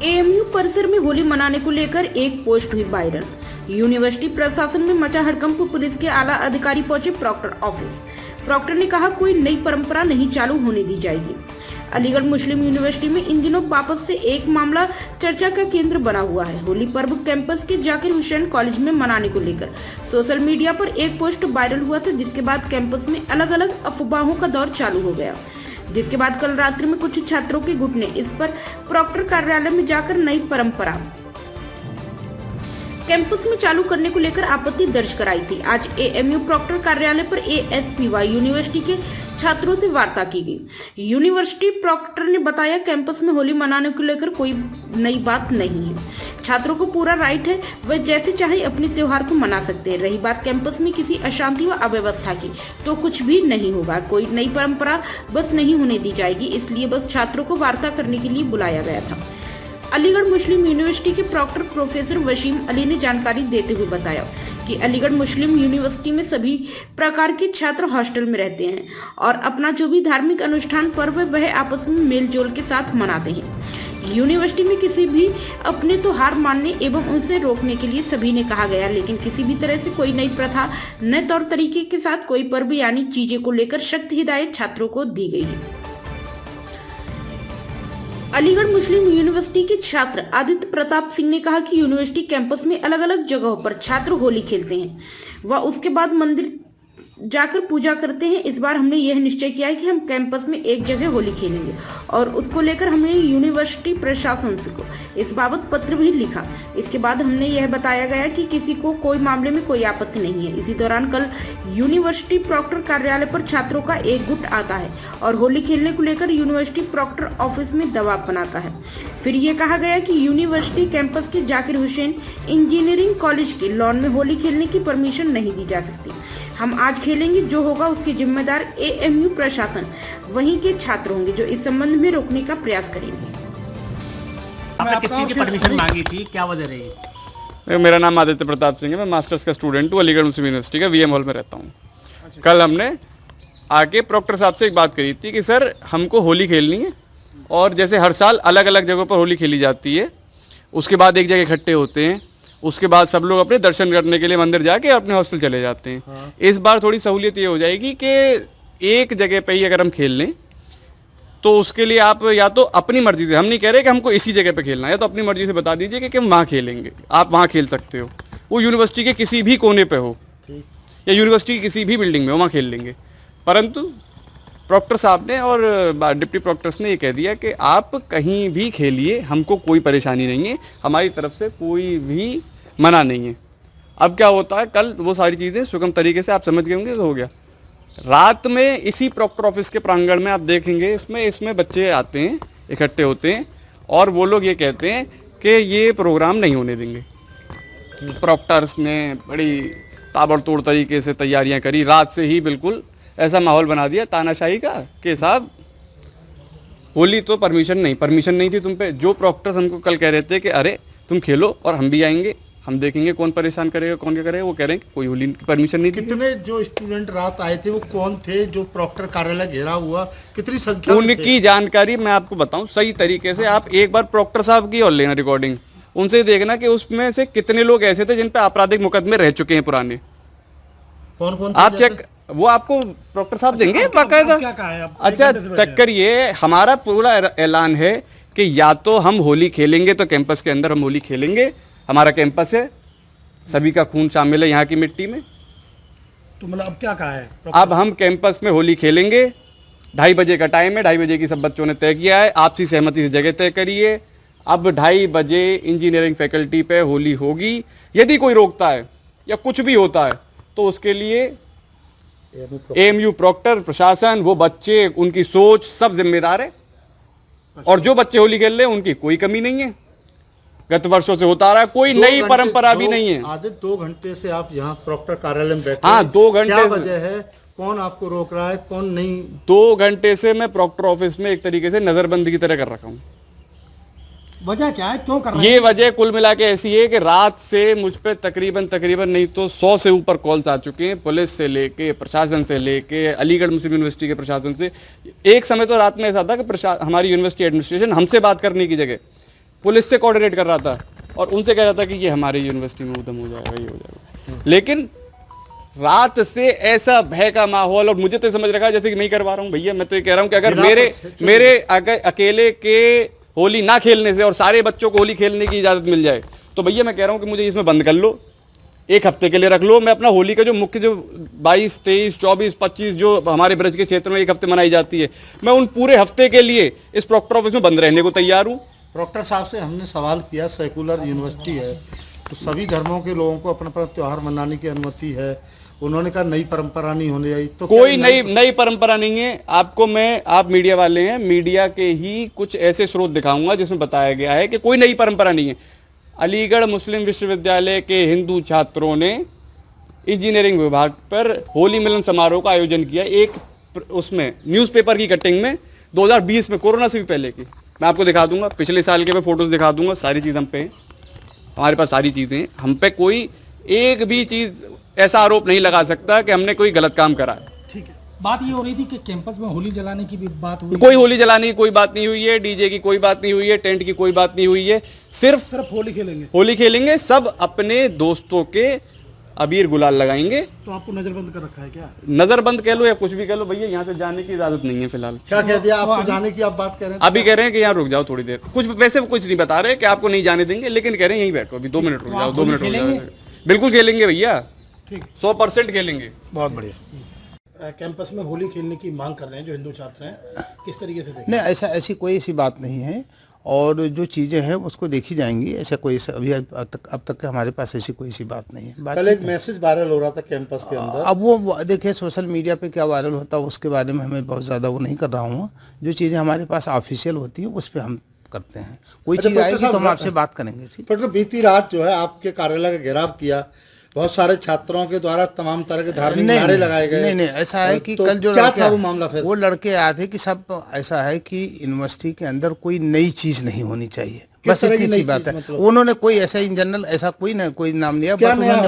AMU परिसर में होली मनाने को लेकर एक पोस्ट हुई वायरल। यूनिवर्सिटी प्रशासन में मचा हड़कंप, पुलिस के आला अधिकारी पहुंचे प्रॉक्टर ऑफिस। प्रॉक्टर ने कहा कोई नई परंपरा नहीं चालू होने दी जाएगी। अलीगढ़ मुस्लिम यूनिवर्सिटी में इन दिनों वापस से एक मामला चर्चा का केंद्र बना हुआ है। होली पर्व कैंपस के जाकिर हुसैन कॉलेज में मनाने को लेकर सोशल मीडिया पर एक पोस्ट वायरल हुआ था, जिसके बाद कैंपस में अलग अलग अफवाहों का दौर चालू हो गया। जिसके बाद कल रात्रि में कुछ छात्रों के गुट ने इस पर प्रॉक्टर कार्यालय में जाकर नई परंपरा कैंपस में चालू करने को लेकर आपत्ति दर्ज कराई थी। आज एएमयू प्रॉक्टर कार्यालय पर एएसपीवाई यूनिवर्सिटी के छात्रों से वार्ता की गई। यूनिवर्सिटी प्रॉक्टर ने बताया कैंपस में होली मनाने को लेकर कोई नई बात नहीं है। छात्रों को पूरा राइट है, वह जैसे चाहे अपने त्योहार को मना सकते हैं। रही बात कैंपस में किसी अशांति व अव्यवस्था की, तो कुछ भी नहीं होगा। कोई नई परंपरा बस नहीं होने दी जाएगी, इसलिए बस छात्रों को वार्ता करने के लिए बुलाया गया था। अलीगढ़ मुस्लिम यूनिवर्सिटी के प्रॉक्टर प्रोफेसर वसीम अली ने जानकारी देते हुए बताया कि अलीगढ़ मुस्लिम यूनिवर्सिटी में सभी प्रकार के छात्र हॉस्टल में रहते हैं और अपना जो भी धार्मिक अनुष्ठान पर्व वह आपस में मेल जोल के साथ मनाते हैं। यूनिवर्सिटी में किसी भी अपने तो हार मानने एवं उनसे रोकने के लिए सभी ने कहा गया, लेकिन किसी भी तरह से कोई नई प्रथा, नए तौर तरीके के साथ कोई पर्व यानी चीजें को लेकर सख्त हिदायत छात्रों को दी गई है। अलीगढ़ मुस्लिम यूनिवर्सिटी के छात्र आदित्य प्रताप सिंह ने कहा कि यूनिवर्सिटी कैंपस में अलग अलग जगहों पर छात्र होली खेलते हैं व उसके बाद मंदिर जाकर पूजा करते हैं। इस बार हमने यह निश्चय किया है कि हम कैंपस में एक जगह होली खेलेंगे और उसको लेकर हमने यूनिवर्सिटी प्रशासन को इस बाबत पत्र भी लिखा। इसके बाद हमने यह बताया गया कि किसी को कोई मामले में कोई आपत्ति नहीं है। इसी दौरान कल यूनिवर्सिटी प्रॉक्टर कार्यालय पर छात्रों का एक गुट आता है और होली खेलने को लेकर यूनिवर्सिटी प्रॉक्टर ऑफिस में दबाव बनाता है। फिर ये कहा गया कि यूनिवर्सिटी कैंपस के जाकिर हुसैन इंजीनियरिंग कॉलेज के लॉन में होली खेलने की परमिशन नहीं दी जा सकती। हम आज खेलेंगे, जो होगा उसके जिम्मेदार एएमयू प्रशासन, वहीं के छात्र होंगे जो इस संबंध में रोकने का प्रयास करेंगे। आपने किस चीज की परमिशन मांगी थी, क्या वजह रही? मेरा नाम आदित्य प्रताप सिंह है। मैं मास्टर्स का स्टूडेंट हूँ, अलीगढ़ मुस्लिम यूनिवर्सिटी का वीएम हॉल में रहता हूँ। कल हमने आके प्रॉक्टर साहब से एक बात करी थी कि सर हमको होली खेलनी है और जैसे हर साल अलग अलग जगहों पर होली खेली जाती है, उसके बाद एक जगह इकट्ठे होते हैं, उसके बाद सब लोग अपने दर्शन करने के लिए मंदिर जाके अपने हॉस्टल चले जाते हैं। हाँ। इस बार थोड़ी सहूलियत ये हो जाएगी कि एक जगह पे ही अगर हम खेल लें तो उसके लिए आप या तो अपनी मर्जी से, हम नहीं कह रहे कि हमको इसी जगह पे खेलना है, या तो अपनी मर्जी से बता दीजिए कि हम वहाँ खेलेंगे, आप वहाँ खेल सकते हो। वो यूनिवर्सिटी के किसी भी कोने पे हो या यूनिवर्सिटी की किसी भी बिल्डिंग में हो, वहाँ खेल लेंगे। परंतु प्रॉक्टर साहब ने और डिप्टी प्रॉक्टर्स ने ये कह दिया कि आप कहीं भी खेलिए, हमको कोई परेशानी नहीं है, हमारी तरफ से कोई भी मना नहीं है। अब क्या होता है, कल वो सारी चीज़ें सुगम तरीके से आप समझ गए होंगे, तो हो गया। रात में इसी प्रॉक्टर ऑफिस के प्रांगण में आप देखेंगे, इसमें बच्चे आते हैं, इकट्ठे होते हैं और वो लोग ये कहते हैं कि ये प्रोग्राम नहीं होने देंगे। प्रॉक्टर्स ने बड़ी ताबड़तोड़ तरीके से तैयारियां करी, रात से ही बिल्कुल ऐसा माहौल बना दिया तानाशाही का कि साहब होली तो परमिशन नहीं थी तुम पे। जो प्रॉक्टर्स हमको कल कह रहे थे कि अरे तुम खेलो और हम भी आएंगे, हम देखेंगे कौन परेशान करेगा कौन क्या करेगा, वो कह रहे हैं कि कोई होली की परमिशन नहीं थी। कितने जो स्टूडेंट रात आए थे वो कौन थे जो प्रॉक्टर कार्यालय घेरा हुआ, कितनी संख्या में उनकी जानकारी मैं आपको बताऊं सही तरीके से। आप एक बार प्रॉक्टर साहब की और लेना रिकॉर्डिंग, उनसे देखना कि उसमें से कितने लोग ऐसे थे जिन पे आपराधिक मुकदमे रह चुके हैं पुराने। कौन आप चेक, वो आपको प्रॉक्टर साहब देंगे बाकायदा। अच्छा चेक करिए, हमारा पूरा ऐलान है कि या तो हम होली खेलेंगे तो कैंपस के अंदर हम होली खेलेंगे, हमारा कैंपस है, सभी का खून शामिल है यहाँ की मिट्टी में। तो मतलब अब क्या कहा है? अब हम कैंपस में होली खेलेंगे, 2:30 बजे का टाइम है, 2:30 बजे की सब बच्चों ने तय किया है, आपसी सहमति से जगह तय करिए। अब 2:30 बजे इंजीनियरिंग फैकल्टी पे होली होगी। यदि कोई रोकता है या कुछ भी होता है तो उसके लिए एएमयू प्रॉक्टर प्रशासन, वो बच्चे, उनकी सोच सब जिम्मेदार है। और जो बच्चे होली खेल रहे हैं उनकी कोई कमी नहीं है, गत वर्षों से होता रहा है, कोई नई परंपरा भी नहीं है। आधे 2 घंटे से आप यहाँ प्रॉक्टर कार्यालय में बैठे। हाँ, 2 घंटे। क्या वजह है, कौन आपको रोक रहा है, कौन नहीं? 2 घंटे से मैं प्रॉक्टर ऑफिस में एक तरीके से नजरबंदी की तरह कर रखा हूँ। वजह क्या है, क्यों कर रहे हैं? ये वजह कुल मिला के ऐसी है कि रात से मुझ पे तकरीबन नहीं तो 100 से ऊपर कॉल्स आ चुके हैं, पुलिस से लेके, प्रशासन से लेके, अलीगढ़ मुस्लिम यूनिवर्सिटी के प्रशासन से। एक समय तो रात में ऐसा था कि हमारी यूनिवर्सिटी एडमिनिस्ट्रेशन हमसे बात करने की जगह पुलिस से कोऑर्डिनेट कर रहा था और उनसे कह रहा था कि ये हमारी यूनिवर्सिटी में उधम हो जाएगा, ये हो जाएगा। लेकिन रात से ऐसा भय का माहौल, और मुझे तो समझ रखा जैसे कि मैं करवा रहा हूँ भैया। मैं तो ये कह रहा हूँ कि अगर मेरे अकेले के होली ना खेलने से और सारे बच्चों को होली खेलने की इजाज़त मिल जाए तो भैया मैं कह रहा हूँ कि मुझे इसमें बंद कर लो, एक हफ्ते के लिए रख लो। मैं अपना होली का जो मुख्य जो 22, 23, 24, 25 जो हमारे ब्रज के क्षेत्र में एक हफ्ते मनाई जाती है, मैं उन पूरे हफ्ते के लिए इस प्रॉक्टर ऑफिस में बंद रहने को तैयार हूँ। प्रॉक्टर साहब से हमने सवाल किया, सेकुलर यूनिवर्सिटी है तो सभी धर्मों के लोगों को अपना अपना त्यौहार मनाने की अनुमति है, उन्होंने कहा नई परंपरा नहीं होने आई। तो कोई नई परंपरा नहीं है। आपको मैं, आप मीडिया वाले हैं, मीडिया के ही कुछ ऐसे स्रोत दिखाऊंगा जिसमें बताया गया है कि कोई नई परंपरा नहीं है। अलीगढ़ मुस्लिम विश्वविद्यालय के हिंदू छात्रों ने इंजीनियरिंग विभाग पर होली मिलन समारोह का आयोजन किया, एक उसमें न्यूज़पेपर की कटिंग में 2020 में, कोरोना से भी पहले की। मैं आपको दिखा दूंगा, पिछले साल के मैं फोटोज दिखा दूंगा, सारी चीज़ हम पे हैं, हमारे पास सारी चीज़ें हैं। हम पे कोई एक भी चीज़ ऐसा आरोप नहीं लगा सकता कि हमने कोई गलत काम करा है। ठीक है, बात ये हो रही थी कि कैंपस में होली जलाने की भी बात हुई। कोई होली जलाने की कोई बात नहीं हुई है, डीजे की कोई बात नहीं हुई है, टेंट की कोई बात नहीं हुई है। सिर्फ होली खेलेंगे, सब अपने दोस्तों के अबीर गुलाल लगाएंगे। तो आपको नजरबंद कर रखा है क्या? नजरबंद कह लो या कुछ भी कह लो भैया, यहाँ से जाने की इजाजत नहीं है फिलहाल। क्या कह दिया आपको जाने की? आप बात कर रहे हैं अभी कह रहे हैं कि यहाँ रुक जाओ थोड़ी देर, कुछ वैसे कुछ नहीं बता रहे कि आपको नहीं जाने देंगे, लेकिन कह रहे हैं यहीं बैठो अभी 2 मिनट रुक जाओ, 2 मिनट रुक जाओ। बिल्कुल खेलेंगे भैया, 100% खेलेंगे। बहुत बढ़िया। कैंपस में होली खेलने की मांग कर रहे हैं जो हिंदू छात्र हैं, किस तरीके से देखें? नहीं, ऐसी कोई ऐसी बात नहीं है, और जो चीज़ें हैं उसको देखी जाएंगी। ऐसा कोई अभी अब तक हमारे पास ऐसी कोई सी बात नहीं है। कल एक मैसेज वायरल हो रहा था कैंपस के अंदर, अब वो देखिए सोशल मीडिया पे क्या वायरल होता है उसके बारे में हमें बहुत ज़्यादा वो नहीं कर रहा हूँ। जो चीज़ें हमारे पास ऑफिशियल होती हैं उस पर हम करते हैं। कोई चीज़ आएगी तो हम आपसे बात करेंगे। ठीक, पर बीती रात जो है आपके कार्यालय का घेराव किया, बहुत सारे छात्रों के द्वारा तमाम तरह के धार्मिक नारे लगाए गए। नहीं, ऐसा है कि कल जो क्या था वो मामला? फिर वो लड़के आए थे कि सब ऐसा है कि यूनिवर्सिटी के अंदर कोई नई चीज नहीं होनी चाहिए, बस इतनी सी बात है। मतलब? उन्होंने कोई ऐसा इन जनरल ऐसा कोई नाम लिया, बस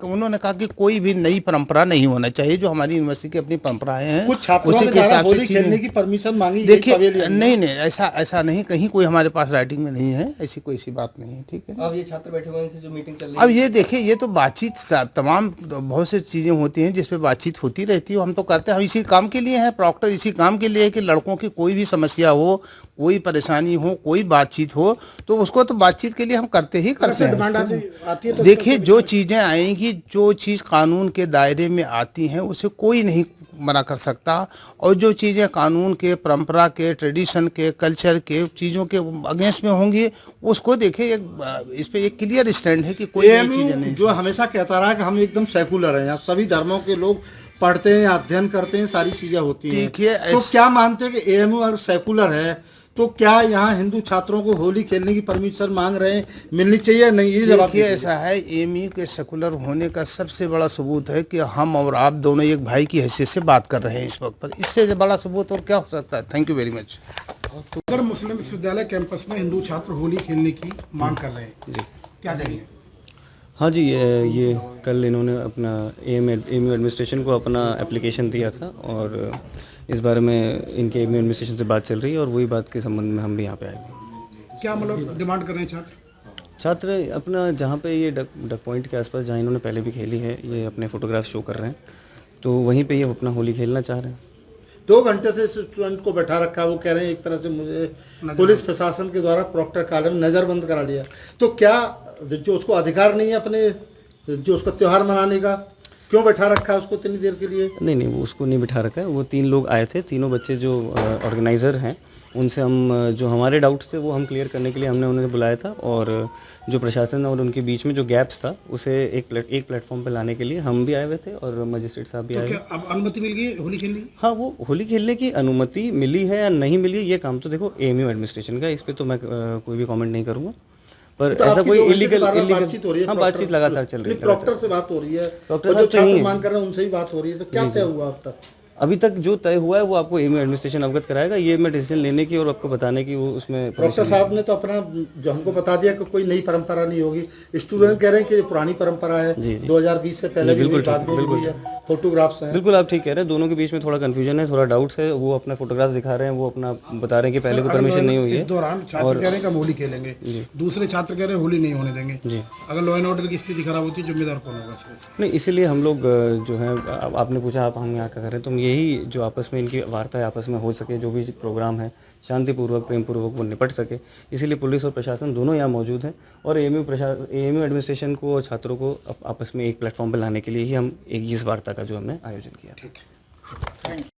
उन्होंने कहा कि कोई भी नई परंपरा नहीं होना चाहिए, जो हमारी यूनिवर्सिटी की अपनी परंपराएं हैं उसी के हिसाब से खेलने की परमिशन मांगी। देखिए नहीं, ऐसा नहीं, कहीं कोई हमारे पास राइटिंग में नहीं है, ऐसी कोई सी बात नहीं है। ठीक है, अब ये छात्र बैठे हुए हैं, इनसे जो मीटिंग चल रही है, अब ये देखिए, ये तो बातचीत तमाम बहुत सी चीज़ें होती हैं जिसपे बातचीत होती रहती है। हम तो करते हैं, हम इसी काम के लिए हैं, प्रॉक्टर इसी काम के लिए है कि लड़कों की कोई भी समस्या हो, कोई परेशानी हो, कोई बातचीत हो तो उसको तो बातचीत के लिए हम करते ही करते हैं। देखिए, जो चीज़ें आएंगी, जो चीज़ कानून के दायरे में आती हैं उसे कोई नहीं मना कर सकता, और जो चीज़ें कानून के, परंपरा के, ट्रेडिशन के, कल्चर के चीज़ों के अगेंस्ट में होंगी उसको देखिए, इस पे एक क्लियर स्टैंड है कि कोई नई चीज़ें नहीं। जो हमेशा कहता रहा कि हम एकदम सेकुलर हैं, यहाँ सभी धर्मों के लोग पढ़ते हैं, अध्ययन करते हैं, सारी चीजें होती हैं, तो क्या मानते हैं कि एएमयू अगर सेकुलर है तो क्या यहाँ हिंदू छात्रों को होली खेलने की परमिशन मांग रहे हैं, मिलनी चाहिए नहीं? ये जवाब देखिए, ऐसा है, एएमयू के सेकुलर होने का सबसे बड़ा सबूत है कि हम और आप दोनों एक भाई की हैसियत से बात कर रहे हैं इस वक्त पर। इससे बड़ा सबूत और क्या हो सकता है? Thank you very much. अगर मुस्लिम विश्वविद्यालय कैंपस में हिंदू छात्र होली खेलने की मांग कर रहे हैं जी, क्या कहेंगे? हाँ जी, ये कल इन्होंने अपना एएमयू एडमिनिस्ट्रेशन को अपना एप्लीकेशन दिया था, और इस बारे में इनके एएमयू एडमिनिस्ट्रेशन से बात चल रही है, और वही बात के संबंध में हम भी यहाँ पे आए हैं। क्या मतलब डिमांड कर रहे हैं छात्र? अपना जहाँ पे ये डक पॉइंट के आसपास जहाँ इन्होंने पहले भी खेली है, ये अपने फोटोग्राफ शो कर रहे हैं, तो वहीं पे ये अपना होली खेलना चाह रहे हैं। 2 घंटे से स्टूडेंट को बैठा रखा, वो कह रहे हैं एक तरह से मुझे पुलिस प्रशासन के द्वारा प्रॉक्टर कार्यालय में नजरबंद करा लिया। तो क्या जो उसको अधिकार नहीं है अपने जो उसका त्योहार मनाने का, क्यों बैठा रखा है उसको इतनी देर के लिए? नहीं, वो उसको नहीं बिठा रखा है। वो 3 लोग आए थे, तीनों बच्चे जो ऑर्गेनाइज़र हैं, उनसे हम जो हमारे डाउट्स थे वो हम क्लियर करने के लिए हमने उन्हें बुलाया था, और जो प्रशासन और उनके बीच में जो गैप्स था उसे एक प्लेटफॉर्म पे लाने के लिए हम भी आए हुए थे, और मजिस्ट्रेट साहब भी आए हुए। अब अनुमति मिल गई होली खेलने की? हाँ, वो होली खेलने की अनुमति मिली है या नहीं मिली, ये काम तो देखो एएमयू एडमिनिस्ट्रेशन का, इस पर तो मैं कोई भी कमेंट नहीं करूँगा। पर तो ऐसा कोई इलीगल बातचीत हो रही है? हाँ, बातचीत लगातार चल रही है। प्रॉक्टर से बात हो रही है, प्रॉक्टर जो छात्र मांग कर रहे हैं उनसे भी बात हो रही है, तो क्या तय हुआ अब तक? अभी तक जो तय हुआ है वो आपको एएमयू एडमिनिस्ट्रेशन अवगत कराएगा। ये मैं डिसीजन लेने की और आपको बताने की वो उसमें डॉक्टर साहब ने तो अपना जो हमको बता दिया कि कोई नई परंपरा नहीं होगी। स्टूडेंट कह रहे हैं कि ये पुरानी परंपरा है, 2020 से पहले भी हुई, बाद में भी हुई है, फोटोग्राफ्स हैं। बिल्कुल आप ठीक कह रहे हैं, दोनों के बीच में थोड़ा कंफ्यूजन है, थोड़ा डाउट्स है। वो अपना फोटोग्राफ दिखा रहे हैं, वो अपना बता रहे हैं कि पहले को परमिशन नहीं हुई है। इस दौरान छात्र कह रहे हैं कि हम होली खेलेंगे, दूसरे छात्र कह रहे हैं होली नहीं होने देंगे। अगर लॉ एंड ऑर्डर की स्थिति खराब होती है, जिम्मेदार कौन होगा इसमें? नहीं, इसीलिए हम लोग जो है, आपने पूछा आप हम यहाँ क्या करें, तो हम यही जो आपस में इनकी वार्ता है आपस में हो सके, जो भी प्रोग्राम है शांतिपूर्वक प्रेमपूर्वक वो निपट सके, इसीलिए पुलिस और प्रशासन दोनों यहाँ मौजूद हैं। और एएमयू एडमिनिस्ट्रेशन को और छात्रों को आपस में एक प्लेटफॉर्म पर लाने के लिए ही हम एक इस वार्ता का जो हमने आयोजन किया।